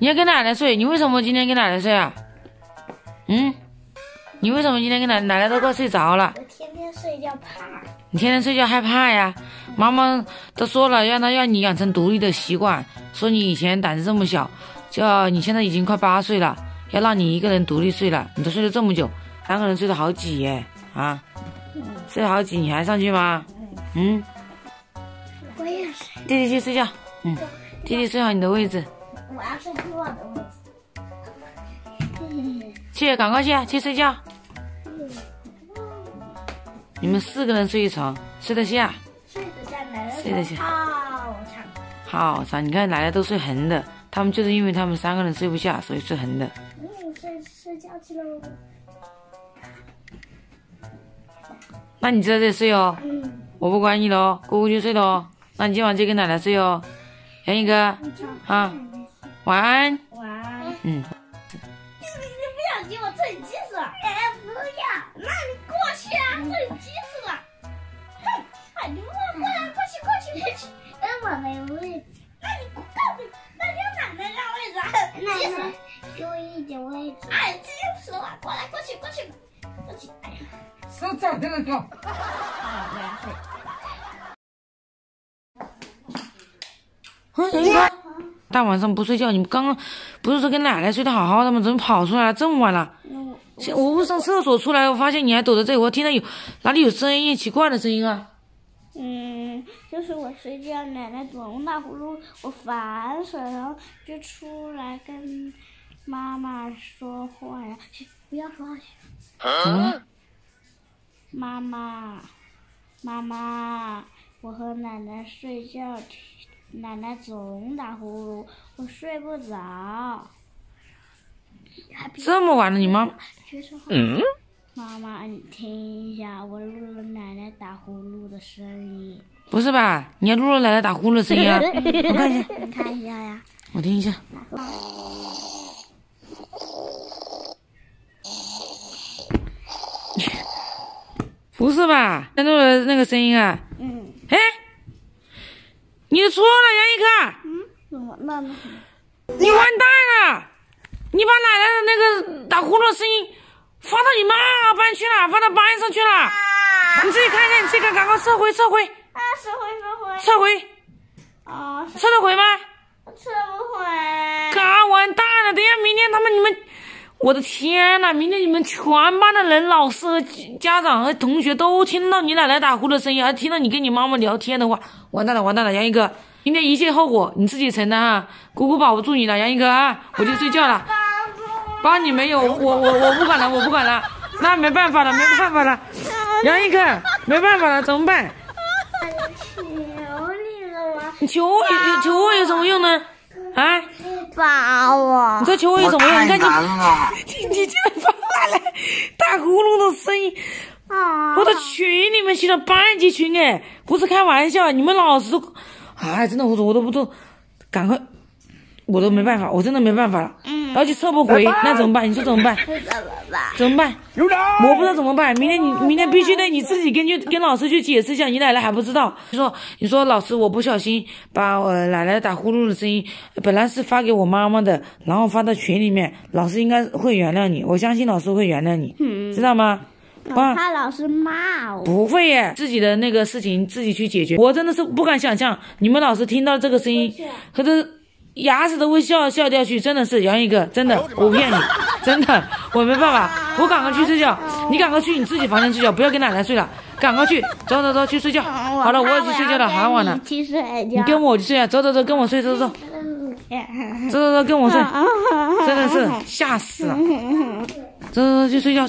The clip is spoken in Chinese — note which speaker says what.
Speaker 1: 你要跟奶奶睡，你为什么今天跟奶奶睡啊？嗯，你为什么今天跟奶奶都快睡着了？
Speaker 2: 我天天睡觉怕。
Speaker 1: 你天天睡觉害怕呀？妈妈都说了，让你养成独立的习惯，说你以前胆子这么小，叫你现在已经快8岁了，要让你一个人独立睡了。你都睡了这么久，3个人睡得好挤耶啊！睡得好挤，你还上去吗？嗯，
Speaker 2: 我也是。
Speaker 1: 弟弟去睡觉。弟弟睡好你的位置。
Speaker 2: 我要睡我的位置。
Speaker 1: 去，赶快去睡觉。你们4个人睡一床，睡得下？
Speaker 2: 睡得下，奶奶
Speaker 1: 睡得下。
Speaker 2: 好长。
Speaker 1: 好长，你看奶奶都睡横的，他们就是因为他们3个人睡不下，所以睡横的。
Speaker 2: 睡觉去喽。
Speaker 1: 那你在这里睡哦。我不管你喽，姑姑去睡喽。那你今晚就跟奶奶睡哦。杨一哥，啊，晚安。
Speaker 2: 晚安。
Speaker 1: 嗯。
Speaker 2: 你不要给我吹鸡死了！哎，不要！那你过去啊，吹鸡死了！哼！哎，你过来，过去！跟我没位置。那你告诉，那你让奶奶让位置啊！奶奶，给我一点位置。哎，鸡死了！过去！哎呀，
Speaker 1: 手找这个叫。杨一哥，大晚上不睡觉，你们刚刚不是说跟奶奶睡得好好的吗？怎么跑出来了？这么晚了？我不上厕所出来，我发现你还躲在这里，我听到哪里有声音，奇怪的声音啊！
Speaker 2: 就是我睡觉，奶奶总打呼噜，我烦死了，然后就出来跟妈妈说话呀，不要说话。
Speaker 1: 怎么了？
Speaker 2: 妈妈，我和奶奶睡觉，奶奶总打呼噜，我睡不着。
Speaker 1: 这么晚了，你妈？
Speaker 2: 妈妈，你听一下，我录了奶奶打呼噜的声音。
Speaker 1: 不是吧？你还录了奶奶打呼噜的声音啊？我看一下。
Speaker 2: 你看一下呀。
Speaker 1: 我听一下。不是吧？录了那个声音啊？哎，你错了，杨一科。
Speaker 2: 怎么了呢？
Speaker 1: 你完蛋了！你把奶奶的那个打呼噜的声音发到你妈班去了，发到班上去了。你自己看看，你自己看，赶快撤回。
Speaker 2: 撤回。
Speaker 1: 撤回。撤得回吗？
Speaker 2: 撤不回。
Speaker 1: 完蛋了！等一下明天你们，我的天呐！明天你们全班的人、老师和家长和同学都听到你奶奶打呼的声音，还听到你跟你妈妈聊天的话，完蛋了！杨一哥，今天一切后果你自己承担啊！姑姑保不住你了，杨一哥啊！我去睡觉了。帮你没有，我不管了，那没办法了，杨一哥，没办法了，怎么办？
Speaker 2: 求你了吗？
Speaker 1: 你求我有什么用呢？啊！
Speaker 2: 把我！
Speaker 1: 你说求我有什么用？你看你竟然发出来打呼噜的声音！我的群里面写了班级群哎，不是开玩笑，你们老师都，真的我都不都，赶快，我都没办法，我真的没办法了。而且撤不回，那怎么办？你说怎么办？怎么办？我不知道怎么办。明天必须得你自己跟老师去解释一下，你奶奶还不知道。你说老师，我不小心把我奶奶打呼噜的声音，本来是发给我妈妈的，然后发到群里面，老师应该会原谅你，我相信老师会原谅你，知道吗？
Speaker 2: 怕老师骂我。
Speaker 1: 不会耶，自己的那个事情自己去解决。我真的是不敢想象，你们老师听到这个声音，他的牙齿都会笑掉去，真的是杨一哥，真的，我不骗你，真的，我没办法，我赶快去睡觉，你赶快去你自己房间睡觉，不要跟奶奶睡了，赶快去，走去睡觉。好了，我也去睡觉了，很晚了。你跟我去睡啊，走，跟我睡，走，跟我睡，真的是吓死了。走，去睡觉。